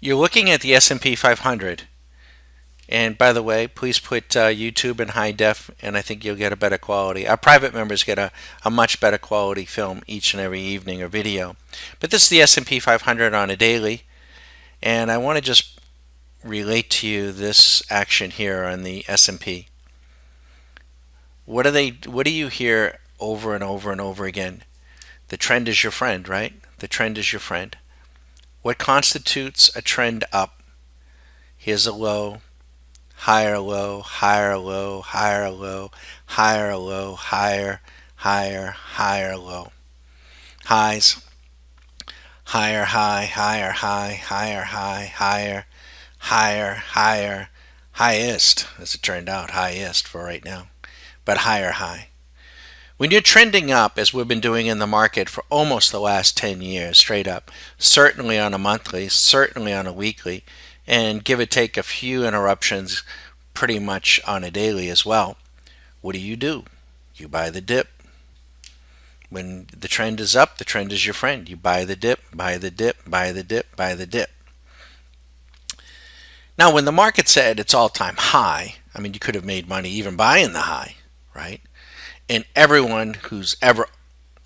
You're looking at the S&P 500. And by the way, please put YouTube in high def, and I think you'll get a better quality. Our private members get a much better quality film each and every evening or video. But this is the S&P 500 on a daily, and I want to just relate to you this action here on the S&P. What do you hear over and over and over again? The trend is your friend, right? The trend is your friend. What constitutes a trend up? Here's a low, higher low, higher low, higher low, higher low, higher, higher, higher low. Highs, higher high, higher high, higher high, higher, higher, higher, highest, as it turned out, highest for right now, but higher high. When you're trending up, as we've been doing in the market for almost the last 10 years, straight up, certainly on a monthly, certainly on a weekly, and give or take a few interruptions pretty much on a daily as well, what do? You buy the dip. When the trend is up, the trend is your friend. You buy the dip, buy the dip, buy the dip, buy the dip. Now, when the market said its all-time high, I mean, you could have made money even buying the high, right? And everyone who's ever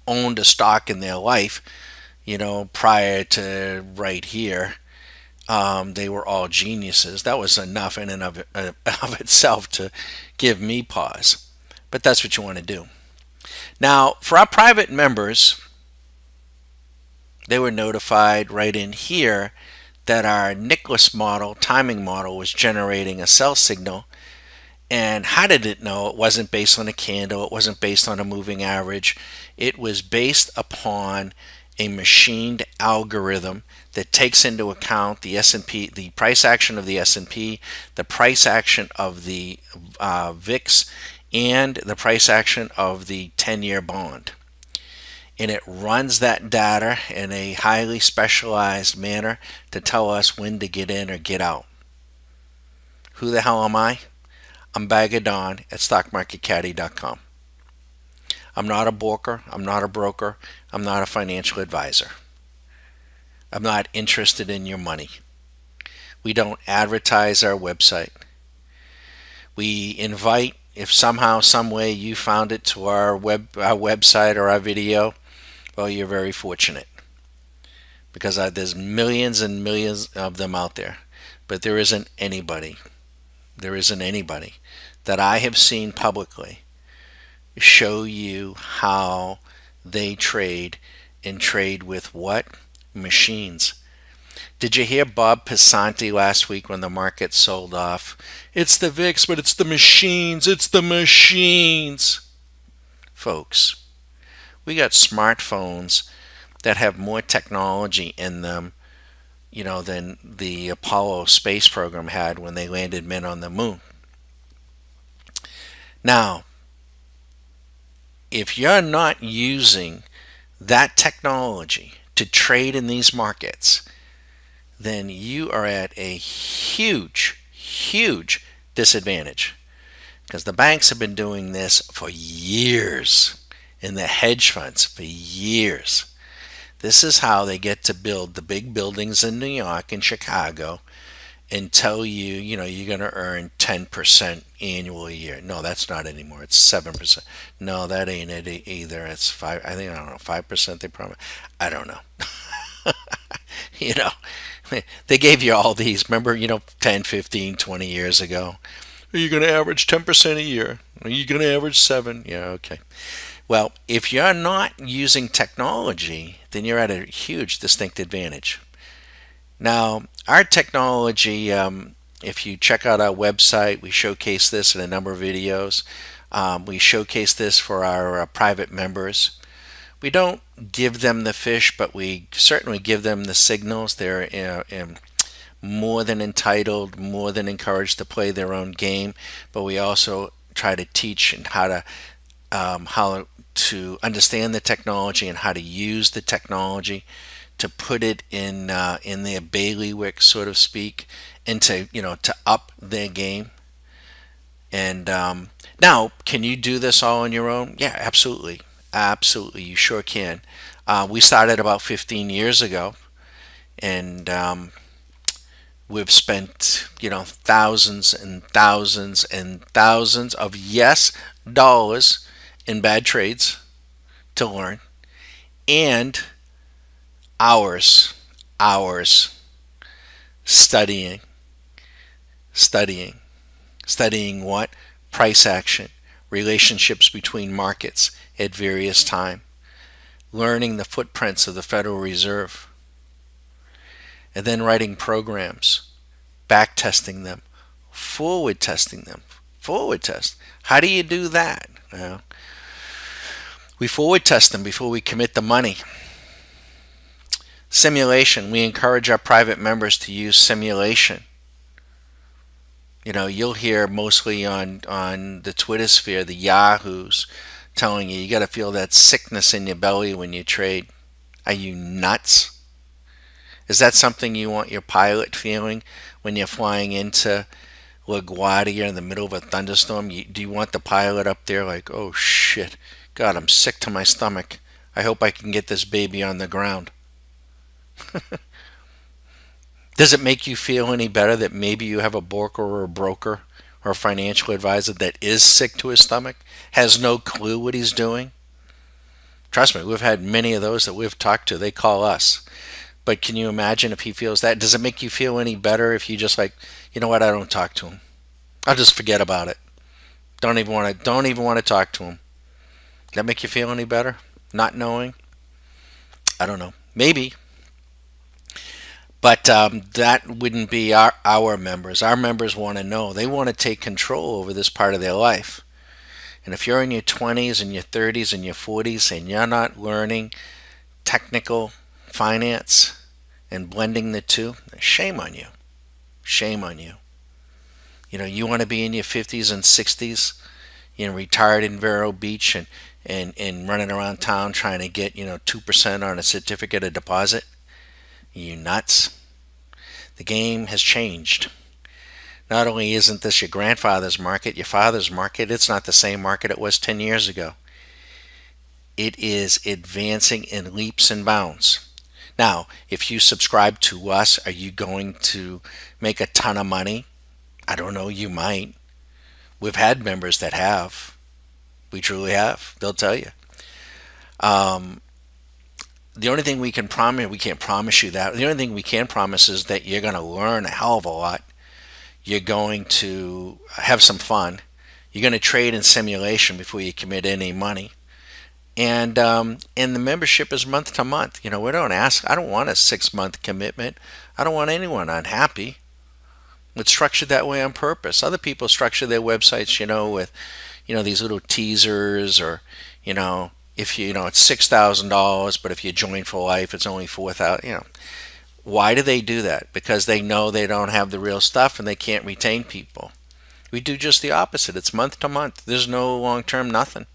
owned a stock in their life, prior to right here, they were all geniuses. That was enough in and of itself to give me pause. But that's what you want to do. Now, for our private members, they were notified right in here that our Nicholas model, timing model, was generating a sell signal. And how did it know? It wasn't based on a candle. It wasn't based on a moving average. It was based upon a machined algorithm that takes into account the S&P, the price action of the S&P, the price action of the VIX, and the price action of the 10-year bond. And it runs that data in a highly specialized manner to tell us when to get in or get out. Who the hell am I? I'm Bagadon at StockMarketCaddy.com. I'm not a broker. I'm not a broker. I'm not a financial advisor. I'm not interested in your money. We don't advertise our website. We invite, if somehow, some way you found it to our website or our video, well, you're very fortunate, because there's millions and millions of them out there. But there isn't anybody that I have seen publicly show you how they trade, and trade with what? Machines. Did you hear Bob Pisanti last week when the market sold off? It's the VIX, but it's the machines. It's the machines. Folks, we got smartphones that have more technology in them, than the Apollo space program had when they landed men on the moon. Now, if you're not using that technology to trade in these markets, then you are at a huge, huge disadvantage. Because the banks have been doing this for years, and the hedge funds for years. This is how they get to build the big buildings in New York and Chicago and tell you, you're going to earn 10% annually a year. No, that's not anymore. It's 7%. No, that ain't it either. It's 5. I don't know, 5% they promise. I don't know. you know, they gave you all these. Remember, 10, 15, 20 years ago. Are you going to average 10% a year? Are you going to average 7? Yeah, okay. Well, if you're not using technology, then you're at a huge distinct advantage. Now, our technology, if you check out our website, we showcase this in a number of videos. We showcase this for our private members. We don't give them the fish, but we certainly give them the signals. They're more than entitled, more than encouraged to play their own game, but we also try to teach and how to understand the technology and how to use the technology to put it in their bailiwick, so to speak, and to up their game. And now, can you do this all on your own? Yeah, absolutely, absolutely, you sure can. We started about 15 years ago, and We've spent, thousands and thousands and thousands of yes dollars in bad trades to learn, and hours, hours studying, studying, studying what? Price action, relationships between markets at various time, learning the footprints of the Federal Reserve, and then writing programs, back testing them, forward testing them. Forward test. How do you do that? Well, we forward test them before we commit the money. Simulation. We encourage our private members to use simulation. You'll hear mostly on the Twitter sphere, the Yahoos telling you got to feel that sickness in your belly when you trade. Are you nuts? Is that something you want your pilot feeling when you're flying into LaGuardia in the middle of a thunderstorm? Do you want the pilot up there like, oh shit, God, I'm sick to my stomach. I hope I can get this baby on the ground. Does it make you feel any better that maybe you have a broker or a financial advisor that is sick to his stomach, has no clue what he's doing? Trust me, we've had many of those that we've talked to. They call us. But can you imagine if he feels that? Does it make you feel any better if you just like, you know what, I don't talk to him. I'll just forget about it. Don't even want to talk to him. That make you feel any better? Not knowing? I don't know. Maybe. But that wouldn't be our members. Our members want to know. They want to take control over this part of their life. And if you're in your 20s and your 30s and your 40s and you're not learning technical finance and blending the two, shame on you. Shame on you. You want to be in your 50s and 60s, retired in Vero Beach and running around town trying to get, 2% on a certificate of deposit. You nuts? The game has changed. Not only isn't this your grandfather's market, your father's market, it's not the same market it was 10 years ago. It is advancing in leaps and bounds. Now, if you subscribe to us, are you going to make a ton of money? I don't know, you might. We've had members that have. We truly have. They'll tell you. The only thing we can't promise you that. The only thing we can promise is that you're going to learn a hell of a lot. You're going to have some fun. You're going to trade in simulation before you commit any money. And the membership is month to month. We don't ask. I don't want a 6-month commitment. I don't want anyone unhappy. It's structured that way on purpose. Other people structure their websites, with, these little teasers, or, if it's $6,000, but if you join for life, it's only $4,000. Why do they do that? Because they know they don't have the real stuff and they can't retain people. We do just the opposite. It's month to month. There's no long-term nothing.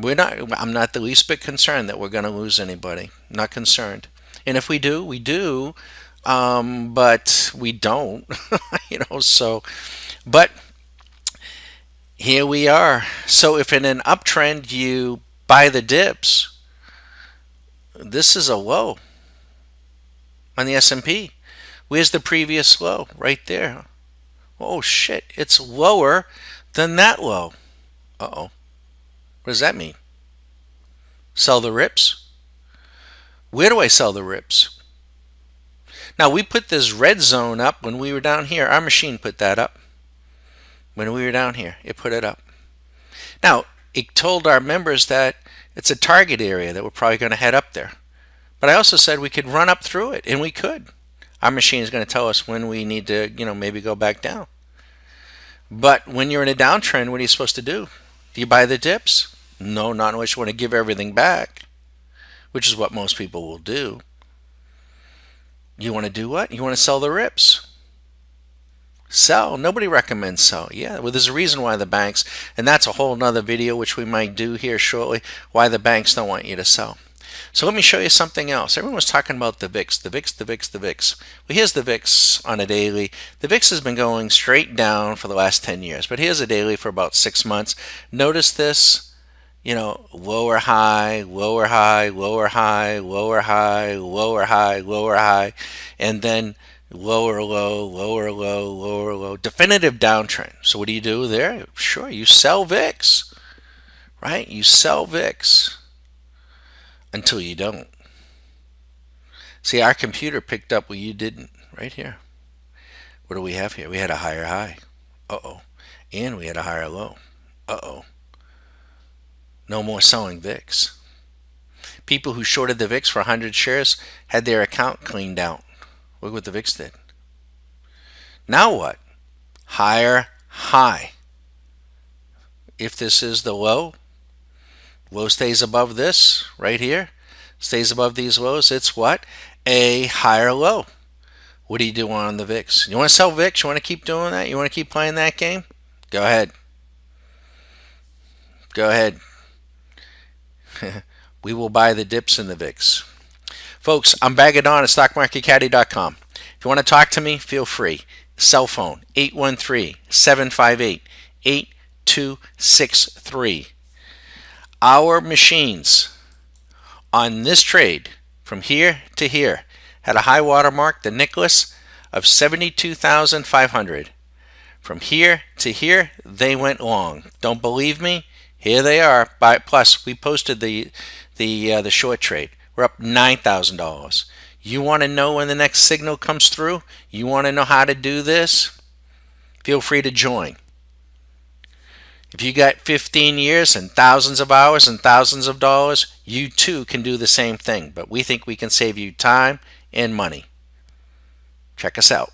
I'm not the least bit concerned that we're going to lose anybody. Not concerned. And if we do, we do. But we don't. But here we are. So if in an uptrend you buy the dips, this is a low on the S&P. Where's the previous low? Right there. Oh shit, it's lower than that low. Uh-oh. What does that mean? Sell the rips? Where do I sell the rips? Now, we put this red zone up when we were down here. Our machine put that up. When we were down here, it put it up. Now, it told our members that it's a target area that we're probably going to head up there. But I also said we could run up through it, and we could. Our machine is going to tell us when we need to, maybe go back down. But when you're in a downtrend, what are you supposed to do? Do you buy the dips? No, not unless you want to give everything back, which is what most people will do. You want to do what? You want to sell the rips. Sell. Nobody recommends sell. Yeah, well, there's a reason why the banks, and that's a whole nother video which we might do here shortly, why the banks don't want you to sell. So let me show you something else. Everyone was talking about the VIX, the VIX, the VIX, the VIX. Well, here's the VIX on a daily. The VIX has been going straight down for the last 10 years, but here's a daily for about 6 months. Notice this, lower high, lower high, lower high, lower high, lower high, lower high, and then lower low, lower low, lower low, definitive downtrend. So what do you do there? Sure, you sell VIX, right? You sell VIX until you don't. See, our computer picked up what you didn't right here. What do we have here? We had a higher high. Uh-oh. And we had a higher low. Uh-oh. No more selling VIX. People who shorted the VIX for 100 shares had their account cleaned out. Look what the VIX did. Now what? Higher high. If this is the low, low stays above this right here, stays above these lows, it's what? A higher low. What do you do on the VIX? You want to sell VIX? You want to keep doing that? You want to keep playing that game? Go ahead. Go ahead. We will buy the dips in the VIX. Folks, I'm Bagadon at StockMarketCaddy.com. If you want to talk to me, feel free. Cell phone 813-758-8263. Our machines on this trade from here to here had a high water mark, the Nicholas, of 72,500. From here to here, they went long. Don't believe me? Here they are. Plus, we posted the short trade. We're up $9,000. You want to know when the next signal comes through? You want to know how to do this? Feel free to join. If you got 15 years and thousands of hours and thousands of dollars, you too can do the same thing. But we think we can save you time and money. Check us out.